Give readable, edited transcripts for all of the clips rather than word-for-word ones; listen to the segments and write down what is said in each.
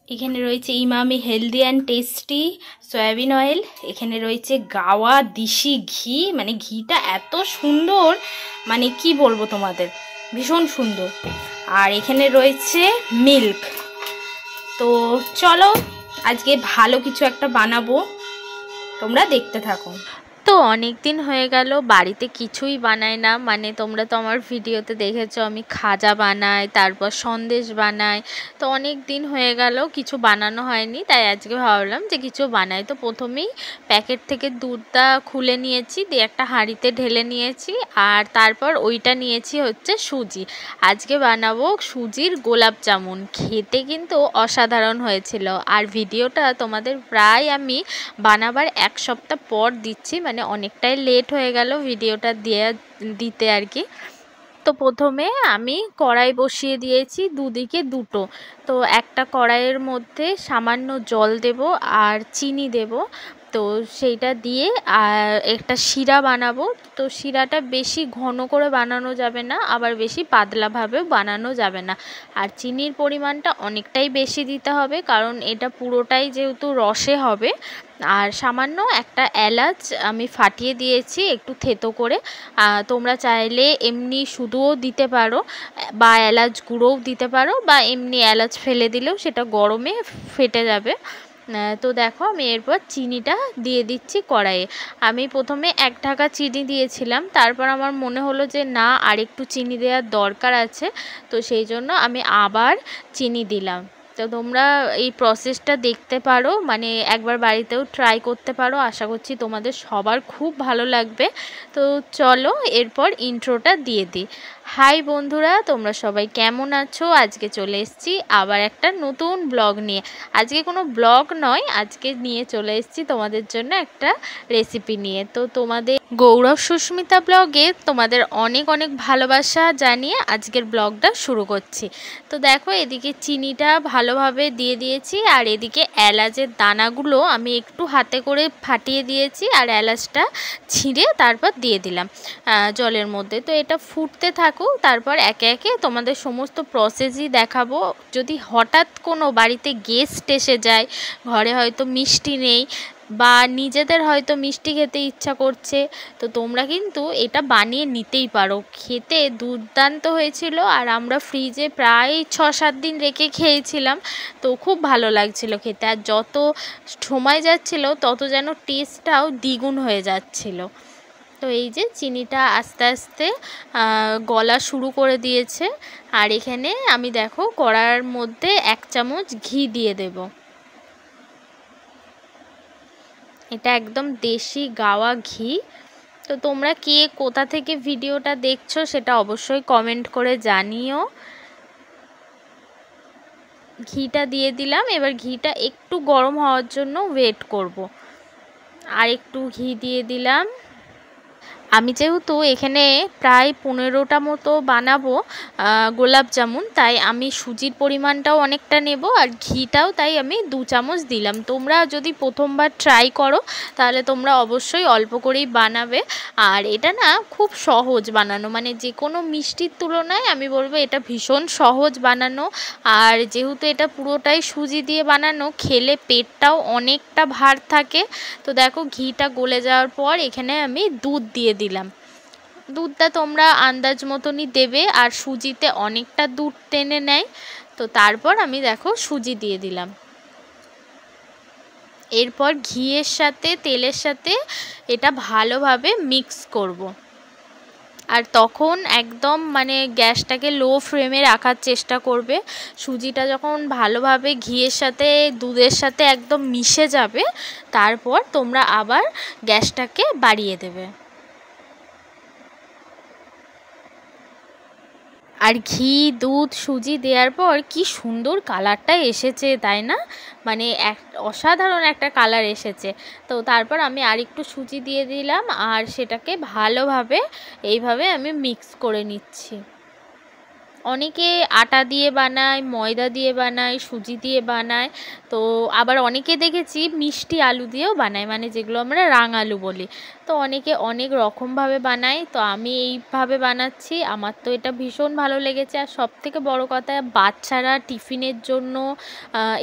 এখানে রয়েছে Emami healthy and tasty soybean oil. এখানে রয়েছে গাওয়া দিশি ঘি, মানে ঘিটা এত সুন্দর, মানে কি বলবো তোমাদের, ভীষণ সুন্দর। আর এখানে রয়েছে মিল্ক। তো চলো আজকে ভালো কিছু একটা বানাবো, তোমরা দেখতে থাকো। তো অনেক দিন হয়ে গেল বাড়িতে কিছুই বানাই না, মানে তোমরা তো আমার ভিডিওতে দেখেছো আমি খাজা বানাই, তারপর সন্দেশ বানাই। তো অনেক দিন হয়ে গেল কিছু বানানো হয়নি, তাই আজকে ভাবলাম যে কিছু বানাই। তো প্রথমেই প্যাকেট থেকে দুধটা খুলে নিয়েছি, দিয়ে একটা হাঁড়িতে ঢেলে নিয়েছি, আর তারপর ওইটা নিয়েছি হচ্ছে সুজি। আজকে বানাবো সুজির গোলাপ জামুন, খেতে কিন্তু অসাধারণ হয়েছিল। আর ভিডিওটা তোমাদের প্রায় আমি বানাবার এক সপ্তাহ পর দিচ্ছি, মানে অনেকটাই লেট হয়ে গেল ভিডিওটা দিতে আর কি। তো প্রথমে আমি কড়াই বসিয়ে দিয়েছি, দুদিকে দুটো। তো একটা কড়াইয়ের মধ্যে সামান্য জল দেব আর চিনি দেব। তো সেইটা দিয়ে আর একটা শিরা বানাবো। তো শিরাটা বেশি ঘন করে বানানো যাবে না, আবার বেশি পাতলাভাবেও বানানো যাবে না। আর চিনির পরিমাণটা অনেকটাই বেশি দিতে হবে, কারণ এটা পুরোটাই যেহেতু রসে হবে। আর সামান্য একটা এলাচ আমি ফাটিয়ে দিয়েছি একটু থেতো করে। তোমরা চাইলে এমনি শুধুও দিতে পারো, বা এলাচ গুঁড়োও দিতে পারো, বা এমনি এলাচ ফেলে দিলেও সেটা গরমে ফেটে যাবে। তো দেখো আমি এরপর চিনিটা দিয়ে দিচ্ছি কড়াইয়ে। আমি প্রথমে 1 ঢাকা চিনি দিয়েছিলাম, তারপর আমার মনে হলো যে না, আর একটু চিনি দেওয়ার দরকার আছে, তো সেই জন্য আমি আবার চিনি দিলাম। তো তোমরা এই প্রসেসটা দেখতে পারো, মানে একবার বাড়িতেও ট্রাই করতে পারো, আশা করছি তোমাদের সবার খুব ভালো লাগবে। তো চলো এরপর ইন্ট্রোটা দিয়ে দিই। হাই বন্ধুরা, তোমরা সবাই কেমন আছো? আজকে চলে এসেছি আবার একটা নতুন ব্লগ নিয়ে। আজকে কোনো ব্লগ নয়, আজকে নিয়ে চলে এসেছি তোমাদের জন্য একটা রেসিপি নিয়ে। তো তোমাদের গৌরব সুস্মিতা ব্লগে তোমাদের অনেক অনেক ভালোবাসা জানিয়ে আজকের ব্লগটা শুরু করছি। তো দেখো এদিকে চিনিটা ভালোভাবে দিয়ে দিয়েছি, আর এদিকে এলাচের দানাগুলো আমি একটু হাতে করে ফাটিয়ে দিয়েছি, আর এলাচটা ছিঁড়ে তারপর দিয়ে দিলাম জলের মধ্যে। তো এটা ফুটতে থাকুক, তারপর একে একে তোমাদের সমস্ত প্রসেসই দেখাবো। যদি হঠাৎ কোনো বাড়িতে গেস্ট এসে যায়, ঘরে হয়তো মিষ্টি নেই, বা নিজেদের হয়তো মিষ্টি খেতে ইচ্ছা করছে, তো তোমরা কিন্তু এটা বানিয়ে নিতেই পারো। খেতে দুর্দান্ত হয়েছিল, আর আমরা ফ্রিজে প্রায় 6-7 দিন রেখে খেয়েছিলাম। তো খুব ভালো লাগছিল খেতে, আর যত সময় যাচ্ছিল তত যেন টেস্টটাও দ্বিগুণ হয়ে যাচ্ছিল। তো এই যে চিনিটা আস্তে আস্তে গলা শুরু করে দিয়েছে, আর এখানে আমি দেখো কড়ার মধ্যে 1 চামচ ঘি দিয়ে দেব। এটা একদম দেশি গাওয়া ঘি। তো তোমরা কে কোথা থেকে ভিডিওটা দেখছো সেটা অবশ্যই কমেন্ট করে জানিও। ঘিটা দিয়ে দিলাম, এবার ঘিটা একটু গরম হওয়ার জন্য ওয়েট করব। আর একটু ঘি দিয়ে দিলাম। আমি যেহেতু এখানে প্রায় 15টা মতো বানাবো গোলাপ জামুন, তাই আমি সুজির পরিমাণটাও অনেকটা নেব, আর ঘিটাও তাই আমি 2 চামচ দিলাম। তোমরা যদি প্রথমবার ট্রাই করো তাহলে তোমরা অবশ্যই অল্প করেই বানাবে। আর এটা না খুব সহজ বানানো, মানে যে কোনো মিষ্টির তুলনায় আমি বলবো এটা ভীষণ সহজ বানানো। আর যেহেতু এটা পুরোটাই সুজি দিয়ে বানানো, খেলে পেটটাও অনেকটা ভার থাকে। তো দেখো ঘিটা গলে যাওয়ার পর এখানে আমি দুধ দিয়ে দিলাম। দুধটা তোমরা আন্দাজ মতনই দেবে, আর সুজিতে অনেকটা দুধ টেনে নেয়। তো তারপর আমি দেখো সুজি দিয়ে দিলাম। এরপর ঘিয়ের সাথে তেলের সাথে এটা ভালোভাবে মিক্স করব। আর তখন একদম মানে গ্যাসটাকে লো ফ্লেমে রাখার চেষ্টা করবে। সুজিটা যখন ভালোভাবে ঘিয়ের সাথে দুধের সাথে একদম মিশে যাবে, তারপর তোমরা আবার গ্যাসটাকে বাড়িয়ে দেবে। আর ঘি দুধ সুজি দেওয়ার পর কি সুন্দর কালারটা এসেছে, তাই না? মানে অসাধারণ একটা কালার এসেছে। তো তারপর আমি আরেকটু সুজি দিয়ে দিলাম, আর সেটাকে ভালোভাবে এইভাবে আমি মিক্স করে নিচ্ছি। অনেকে আটা দিয়ে বানায়, ময়দা দিয়ে বানায়, সুজি দিয়ে বানায়, তো আবার অনেকে দেখেছি মিষ্টি আলু দিয়েও বানায়, মানে যেগুলো আমরা রাঙ আলু বলি। তো অনেকে অনেক রকমভাবে বানায়, তো আমি এইভাবে বানাচ্ছি। আমার তো এটা ভীষণ ভালো লেগেছে। আর সবথেকে বড় কথা, বাচ্চারা টিফিনের জন্য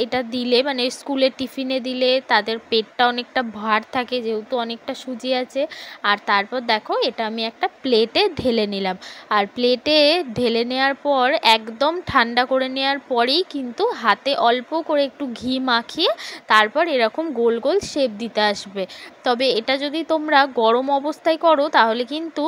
এটা দিলে, মানে স্কুলের টিফিনে দিলে তাদের পেটটা অনেকটা ভার থাকে, যেহেতু অনেকটা সুজি আছে। আর তারপর দেখো এটা আমি একটা প্লেটে ঢেলে নিলাম। আর প্লেটে ঢেলে নেওয়ার পর একদম ঠান্ডা করে নেওয়ার পরেই কিন্তু হাতে অল্প করে একটু ঘি মাখিয়ে তারপর এরকম গোল গোল শেপ দিতে আসবে। তবে এটা যদি তোমরা গরম অবস্থায় করো তাহলে কিন্তু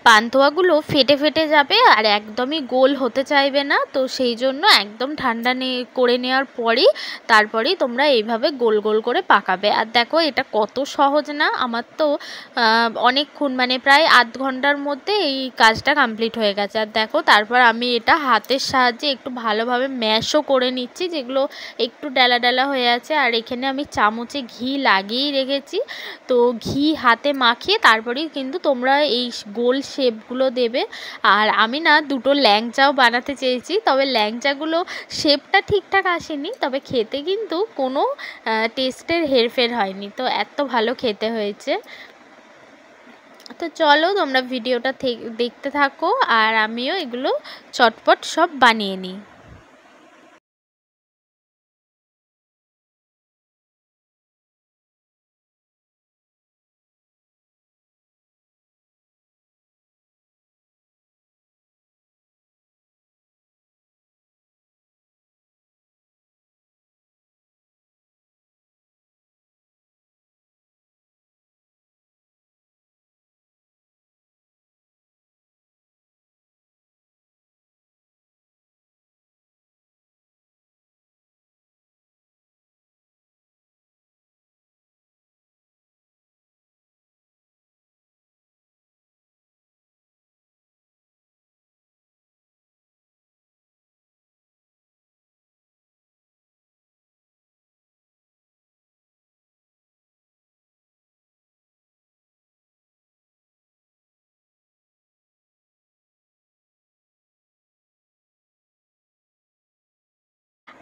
পান্তুয়াগুলো ফেটে ফেটে যাবে আর একদমই গোল হতে চাইবে না। তো সেই জন্য একদম ঠান্ডা করে নেওয়ার পরেই তারপরেই তোমরা এইভাবে গোল গোল করে পাকাবে। আর দেখো এটা কত সহজ না, আমার তো অনেকক্ষণ, মানে প্রায় আধ ঘন্টার মধ্যে এই কাজটা কমপ্লিট হয়ে গেছে। আর দেখো তারপর আমি এটা হাতের সাহায্যে একটু ভালোভাবে ম্যাশও করে নিচ্ছি, যেগুলো একটু ডালা ডালা হয়ে আছে। আর এখানে আমি চামচে ঘি লাগিয়েই রেখেছি, তো ঘি হাতে মাখিয়ে তারপরেই কিন্তু তোমরা এই গোল শেপগুলো দেবে। আর আমি না দুটো ল্যাংচাও বানাতে চেয়েছি, তবে ল্যাংচাগুলো শেপটা ঠিকঠাক আসেনি, তবে খেতে কিন্তু কোনো টেস্টের হেরফের হয়নি, তো এত ভালো খেতে হয়েছে। তো চলো তোমরা ভিডিওটা দেখতে থাকো আর আমিও এগুলো চটপট সব বানিয়ে নিই।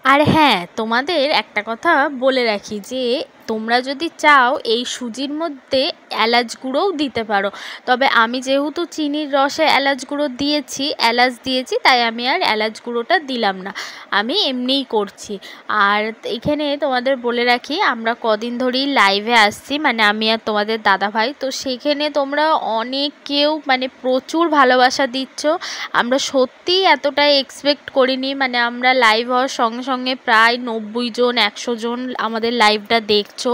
আর হ্যাঁ, তোমাদের একটা কথা বলে রাখি যে তোমরা যদি চাও এই সুজির মধ্যে এলাচ গুঁড়োও দিতে পারো, তবে আমি যেহেতু চিনির রসে এলাচ গুঁড়ো দিয়েছি, এলাচ দিয়েছি, তাই আমি আর এলাচ গুঁড়োটা দিলাম না, আমি এমনিই করছি। আর এখানে তোমাদের বলে রাখি আমরা কদিন ধরেই লাইভে আসছি, মানে আমি আর তোমাদের দাদাভাই, তো সেখানে তোমরা অনেকেও মানে প্রচুর ভালোবাসা দিচ্ছ। আমরা সত্যিই এতটা এক্সপেক্ট করিনি, মানে আমরা লাইভ হওয়ার সঙ্গে সঙ্গে প্রায় 90 জন 100 জন আমাদের লাইভটা দেখছো।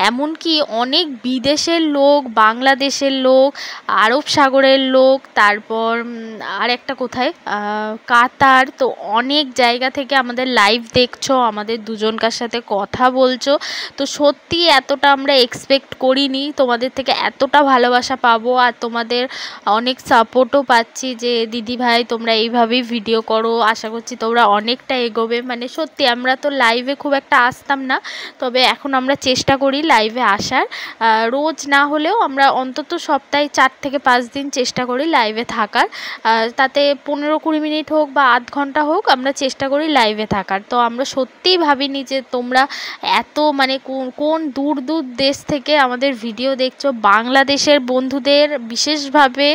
এমনকি অনেক বিদেশের লোক, বাংলাদেশের লোক, আরব সাগরের লোক, তারপর আর একটা কোথায় কাতার, তো অনেক জায়গা থেকে আমাদের লাইভ দেখছো, আমাদের দুজনকার সাথে কথা বলছো। তো সত্যি এতটা আমরা এক্সপেক্ট করিনি তোমাদের থেকে এতটা ভালোবাসা পাবো। আর তোমাদের অনেক সাপোর্টও পাচ্ছি যে দিদি ভাই তোমরা এইভাবেই ভিডিও করো, আশা করছি তোমরা অনেকটা এগোবে। মানে সত্যি আমরা তো লাইভে খুব একটা আসতাম না, তবে এখন আমরা চেষ্টা করি লাইভে আসার, রোজ না হলেও আমরা অন্তত সপ্তাহে 4 থেকে 5 দিন চেষ্টা করি লাইভে থাকার, তাতে 15-20 মিনিট হোক বা আধ ঘন্টা হোক আমরা চেষ্টা করি লাইভে থাকার। তো আমরা সত্যিই ভাবিনি যে তোমরা এত মানে কোন দূর দূর দেশ থেকে আমাদের ভিডিও দেখছো। বাংলাদেশের বন্ধুদের বিশেষভাবে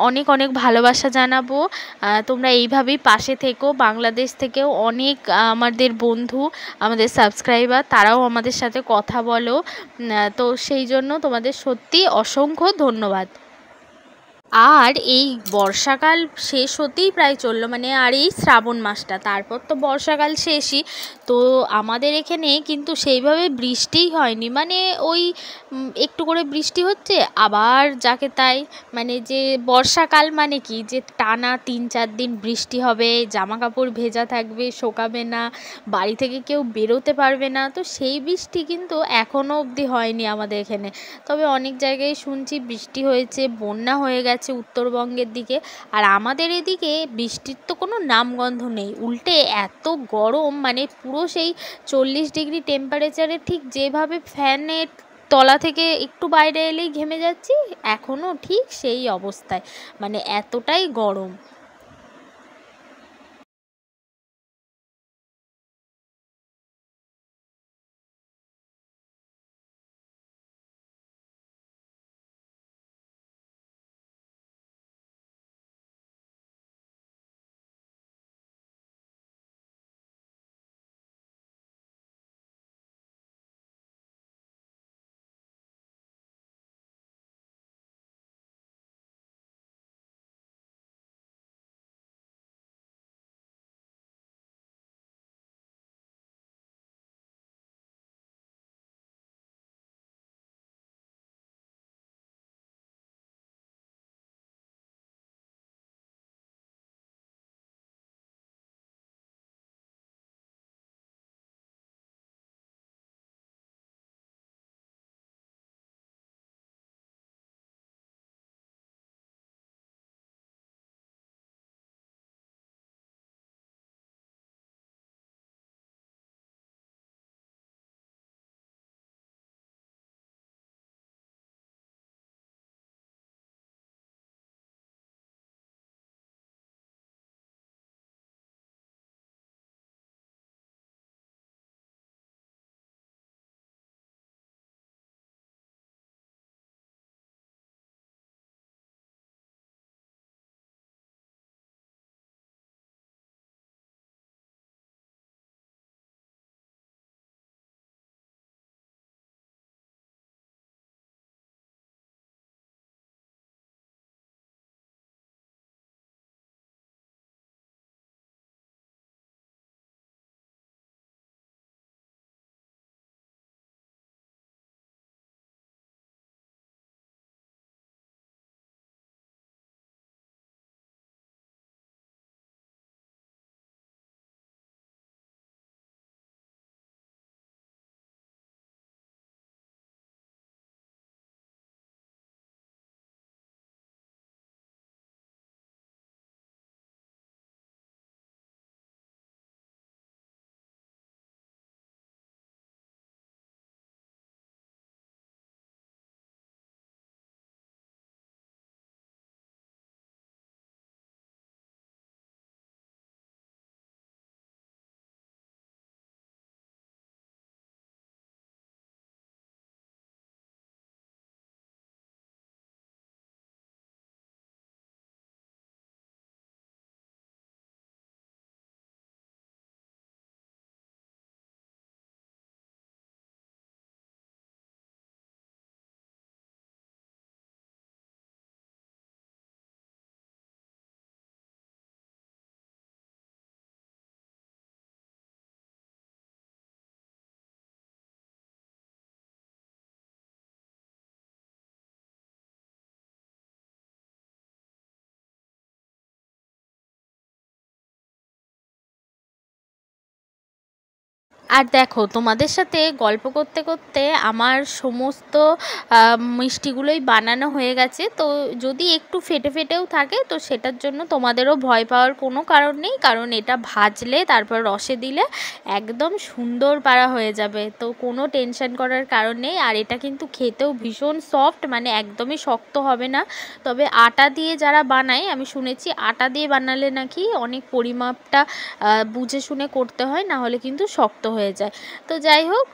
অনেক অনেক ভালোবাসা জানাবো, তোমরা এইভাবেই পাশে থেকো। বাংলাদেশ থেকেও অনেক আমাদের বন্ধু, আমাদের সাবস্ক্রাইবার, তারাও আমাদের সাথে কথা বলো, তো সেই জন্য তোমাদের সত্যি অসংখ্য ধন্যবাদ। আর এই বর্ষাকাল শেষ হতেই প্রায় চললো, মানে আর এই শ্রাবণ মাসটা, তারপর তো বর্ষাকাল শেষই। তো আমাদের এখানে কিন্তু সেইভাবে বৃষ্টিই হয়নি, মানে ওই একটু করে বৃষ্টি হচ্ছে আবার যাকে তাই, মানে যে বর্ষাকাল মানে কি যে টানা 3-4 দিন বৃষ্টি হবে, জামা কাপড় ভেজা থাকবে, শোকাবে না, বাড়ি থেকে কেউ বেরোতে পারবে না, তো সেই বৃষ্টি কিন্তু এখনও অবধি হয়নি আমাদের এখানে। তবে অনেক জায়গায় শুনছি বৃষ্টি হয়েছে, বন্যা হয়ে গেছে উত্তরবঙ্গের দিকে। আর আমাদের এদিকে বৃষ্টির তো কোনো নামগন্ধ নেই, উল্টে এত গরম, মানে পুরো সেই 40 ডিগ্রি টেম্পারেচারে, ঠিক যেভাবে ফ্যানের তলা থেকে একটু বাইরে এলেই ঘেমে যাচ্ছি, এখনও ঠিক সেই অবস্থায়, মানে এতটাই গরম। আর দেখো তোমাদের সাথে গল্প করতে করতে আমার সমস্ত মিষ্টিগুলোই বানানো হয়ে গেছে। তো যদি একটু ফেটে ফেটেও থাকে তো সেটার জন্য তোমাদেরও ভয় পাওয়ার কোনো কারণ নেই, কারণ এটা ভাজলে তারপর রসে দিলে একদম সুন্দর পাড়া হয়ে যাবে, তো কোনো টেনশন করার কারণ নেই। আর এটা কিন্তু খেতেও ভীষণ সফট, মানে একদমই শক্ত হবে না। তবে আটা দিয়ে যারা বানায়, আমি শুনেছি আটা দিয়ে বানালে নাকি অনেক পরিমাপটা বুঝে শুনে করতে হয়, না হলে কিন্তু শক্ত হয়ে যায়। তো যাই হোক,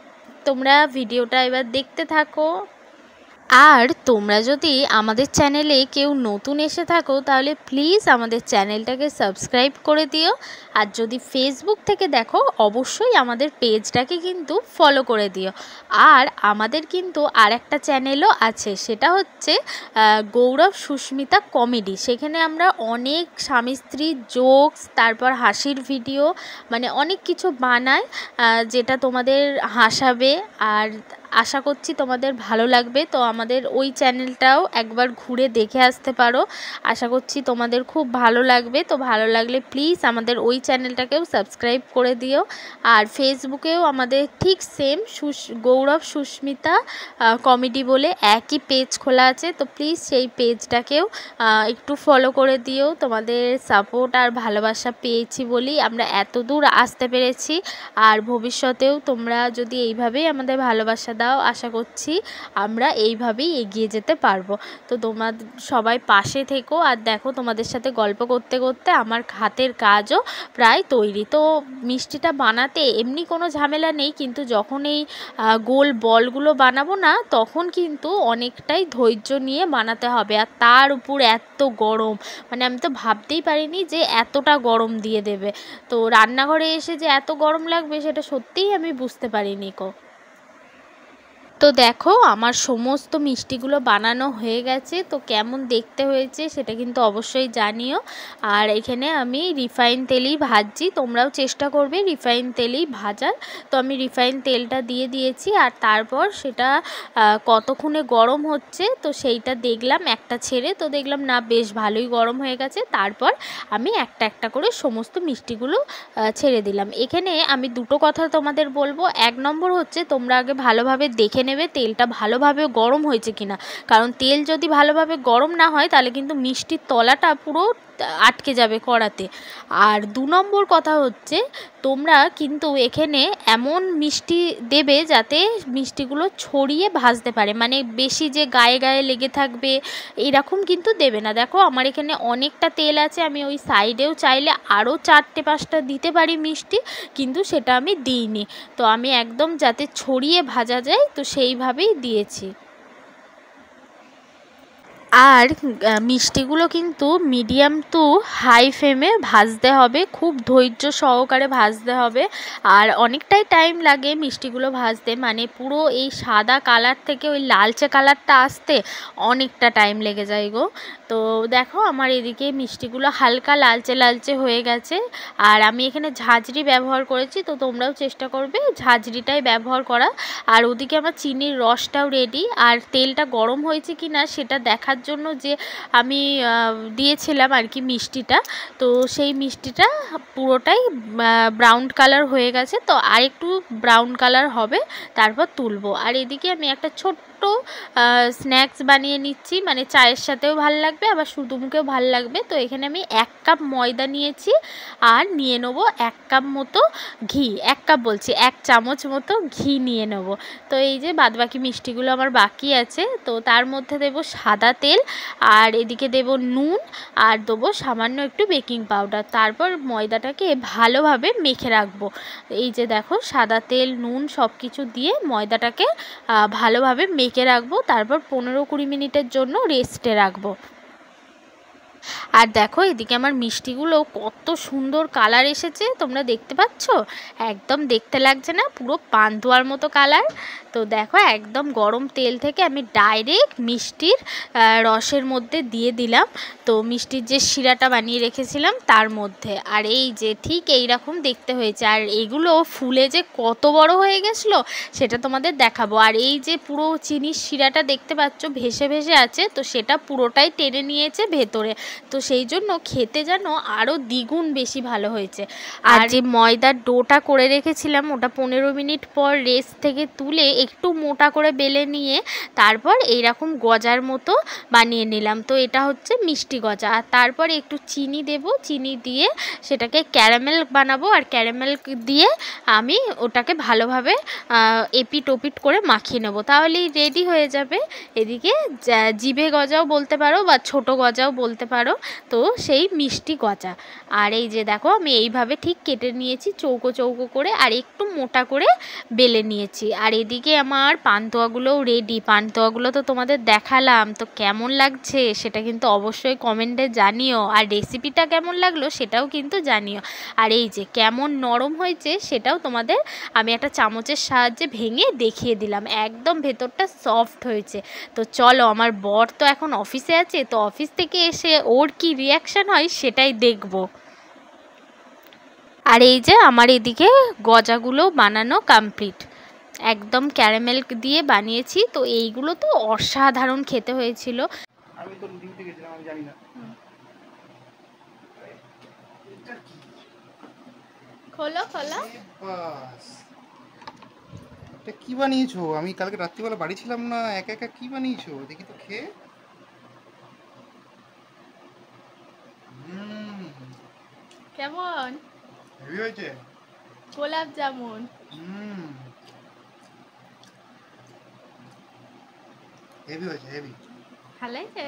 তোমরা ভিডিওটা এবার দেখতে থাকো। আর তোমরা যদি আমাদের চ্যানেলে কেউ নতুন এসে থাকো তাহলে প্লিজ আমাদের চ্যানেলটাকে সাবস্ক্রাইব করে দিও। আর যদি ফেসবুক থেকে দেখো অবশ্যই আমাদের পেজটাকে কিন্তু ফলো করে দিও। আর আমাদের কিন্তু আর একটা চ্যানেলও আছে, সেটা হচ্ছে গৌরব সুস্মিতা কমেডি। সেখানে আমরা অনেক স্বামী স্ত্রীর জোকস, তারপর হাসির ভিডিও, মানে অনেক কিছু বানাই যেটা তোমাদের হাসাবে। আর আশা করছি তোমাদের ভালো লাগবে। তো আমাদের ওই চ্যানেলটাও একবার ঘুরে দেখে আসতে পারো, আশা করছি তোমাদের খুব ভালো লাগবে। তো ভালো লাগলে প্লিজ আমাদের ওই চ্যানেলটাকেও সাবস্ক্রাইব করে দিও। আর ফেসবুকেও আমাদের ঠিক সেম গৌরব সুস্মিতা কমেডি বলে একই পেজ খোলা আছে, তো প্লিজ সেই পেজটাকেও একটু ফলো করে দিও। তোমাদের সাপোর্ট আর ভালোবাসা পেয়েছি বলেই আমরা এত দূর আসতে পেরেছি। আর ভবিষ্যতেও তোমরা যদি এইভাবেই আমাদের ভালোবাসা দাও, আশা করছি আমরা এইভাবেই এগিয়ে যেতে পারবো। তো তোমার সবাই পাশে থেকো। আর দেখো তোমাদের সাথে গল্প করতে করতে আমার হাতের কাজও প্রায় তৈরি। তো মিষ্টিটা বানাতে এমনি কোনো ঝামেলা নেই, কিন্তু যখন এই গোল বলগুলো বানাবো না, তখন কিন্তু অনেকটাই ধৈর্য নিয়ে বানাতে হবে। আর তার উপর এত গরম, মানে আমি তো ভাবতেই পারিনি যে এতটা গরম দিয়ে দেবে। তো রান্নাঘরে এসে যে এত গরম লাগবে সেটা সত্যিই আমি বুঝতে পারিনি কো। তো দেখো আমার সমস্ত মিষ্টিগুলো বানানো হয়ে গেছে। তো কেমন দেখতে হয়েছে সেটা কিন্তু অবশ্যই জানিও। আর এখানে আমি রিফাইন তেলেই ভাজছি, তোমরাও চেষ্টা করবে রিফাইন তেলেই ভাজার। তো আমি রিফাইন তেলটা দিয়ে দিয়েছি, আর তারপর সেটা কতক্ষণে গরম হচ্ছে তো সেইটা দেখলাম একটা ছেড়ে, তো দেখলাম না বেশ ভালোই গরম হয়ে গেছে। তারপর আমি একটা একটা করে সমস্ত মিষ্টিগুলো ছেড়ে দিলাম। এখানে আমি দুটো কথা তোমাদের বলবো। এক নম্বর হচ্ছে তোমরা আগে ভালোভাবে দেখে নেবে তেলটা ভালোভাবে গরম হয়েছে কিনা, কারণ তেল যদি ভালোভাবে গরম না হয় তাহলে কিন্তু মিষ্টির তলাটা পুরো আটকে যাবে কড়াতে। আর দু নম্বর কথা হচ্ছে তোমরা কিন্তু এখানে এমন মিষ্টি দেবে যাতে মিষ্টিগুলো ছড়িয়ে ভাজতে পারে, মানে বেশি যে গায়ে গায়ে লেগে থাকবে এরকম কিন্তু দেবে না। দেখো আমার এখানে অনেকটা তেল আছে, আমি ওই সাইডেও চাইলে আরও 4-5টা দিতে পারি মিষ্টি, কিন্তু সেটা আমি দিইনি। তো আমি একদম যাতে ছড়িয়ে ভাজা যায় তো সেইভাবেই দিয়েছি। আর মিষ্টিগুলো কিন্তু মিডিয়াম টু হাই ফ্লেমে ভাজতে হবে, খুব ধৈর্য সহকারে ভাজতে হবে। আর অনেকটাই টাইম লাগে মিষ্টিগুলো ভাজতে, মানে পুরো এই সাদা কালার থেকে ওই লালচে কালারটা আসতে অনেকটা টাইম লেগে যায় গো। তো দেখো আমার এদিকে মিষ্টিগুলো হালকা লালচে লালচে হয়ে গেছে। আর আমি এখানে ঝাঁঝরি ব্যবহার করেছি, তো তোমরাও চেষ্টা করবে ঝাঁঝরিটাই ব্যবহার করা। আর ওদিকে আমার চিনির রসটাও রেডি। আর তেলটা গরম হয়েছে কি না সেটা দেখার জন্য যে আমি দিয়েছিলাম আর কি মিষ্টিটা, তো সেই মিষ্টিটা পুরোটাই ব্রাউন কালার হয়ে গেছে। তো আর একটু ব্রাউন কালার হবে তারপর তুলবো। আর এদিকে আমি একটা ছোট্ট স্ন্যাক্স বানিয়ে নিচ্ছি, মানে চায়ের সাথেও ভাল লাগবে আবার শুধু মুখেও ভাল লাগবে। তো এখানে আমি 1 কাপ ময়দা নিয়েছি, আর নিয়ে নেবো 1 কাপ মতো ঘি, 1 কাপ বলছি 1 চামচ মতো ঘি নিয়ে নেব। তো এই যে বাদবাকি মিষ্টিগুলো আমার বাকি আছে, তো তার মধ্যে দেব সাদা তেল, আর এদিকে দেব নুন, আর দেবো সামান্য একটু বেকিং পাউডার। তারপর ময়দাটাকে ভালোভাবে মেখে রাখবো। এই যে দেখো সাদা তেল নুন সব কিছু দিয়ে ময়দাটাকে ভালোভাবে মেখে রাখবো, তারপর 15-20 মিনিটের জন্য রেস্টে রাখবো। আর দেখো এদিকে আমার মিষ্টিগুলো কত সুন্দর কালার এসেছে, তোমরা দেখতে পাচ্ছ? একদম দেখতে লাগছে না পুরো পান্তুয়ার মতো কালার? তো দেখো একদম গরম তেল থেকে আমি ডাইরেক্ট মিষ্টির রসের মধ্যে দিয়ে দিলাম, তো মিষ্টির যে শিরাটা বানিয়ে রেখেছিলাম তার মধ্যে। আর এই যে ঠিক এই রকম দেখতে হয়েছে। আর এগুলো ফুলে যে কত বড় হয়ে গেছিলো সেটা তোমাদের দেখাবো। আর এই যে পুরো চিনির শিরাটা দেখতে পাচ্ছ ভেসে ভেসে আছে, তো সেটা পুরোটাই টেনে নিয়েছে ভেতরে, তো সেই জন্য খেতে যেন আরও দ্বিগুণ বেশি ভালো হয়েছে। আর যে ময়দার ডোটা করে রেখেছিলাম ওটা 15 মিনিট পর রেস্ট থেকে তুলে একটু মোটা করে বেলে নিয়ে তারপর এইরকম গজার মতো বানিয়ে নিলাম। তো এটা হচ্ছে মিষ্টি গজা। আর তারপর একটু চিনি দেব, চিনি দিয়ে সেটাকে ক্যারামেল বানাবো। আর ক্যারামেল দিয়ে আমি ওটাকে ভালোভাবে এপিট ওপিট করে মাখিয়ে নেবো, তাহলেই রেডি হয়ে যাবে। এদিকে জিভে গজাও বলতে পারো বা ছোট গজাও বলতে পারো, তো সেই মিষ্টি গজা। আর এই যে দেখো আমি এইভাবে ঠিক কেটে নিয়েছি চৌকো চৌকো করে, আর একটু মোটা করে বেলে নিয়েছি। আর এদিকে আমার পান্তুয়াগুলোও রেডি। পান্তুয়াগুলো তো তোমাদের দেখালাম, তো কেমন লাগছে সেটা কিন্তু অবশ্যই কমেন্টে জানিও, আর রেসিপিটা কেমন লাগলো সেটাও কিন্তু জানিও। আর এই যে কেমন নরম হয়েছে সেটাও তোমাদের আমি একটা চামচের সাহায্যে ভেঙে দেখিয়ে দিলাম, একদম ভেতরটা সফট হয়েছে। তো চলো, আমার বর তো এখন অফিসে আছে, তো অফিস থেকে এসে ওর কি রিয়াকশান হয় সেটাই দেখব। আর এই যে আমার এদিকে গজাগুলো বানানো কমপ্লিট, একদম ক্যারামেল দিয়ে বানিয়েছি। তো এইগুলো তো অসাধারণ খেতে হয়েছিল। আমি তো ডিউটি গেছিলাম, আমি জানি না। খোলো খোলো। বাস, এটা কি বানিয়েছো? আমি কালকে রাত্রিবেলা বাড়ি ছিলাম না, একা একা কি বানিয়েছো দেখি তো খেয়ে। কেমন? হেভি হয়েছে। গোলাপ জামুন। হেভি হয়েছে, হেভি। ভালো হয়েছে?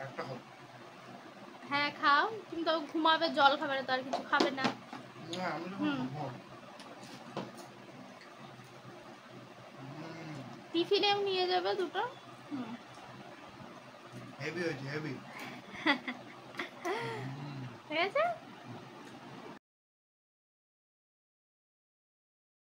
একটা হোক। হ্যাঁ খাও, তুমি তো ঘুমাবে, জল খাবে না, তো আর কিছু খাবে না। না, আমি তো ঘুমাবো। টিফিনেও নিয়ে যাবে দুটো। হেভি হয়েছে, হেভি। ঠিক আছে।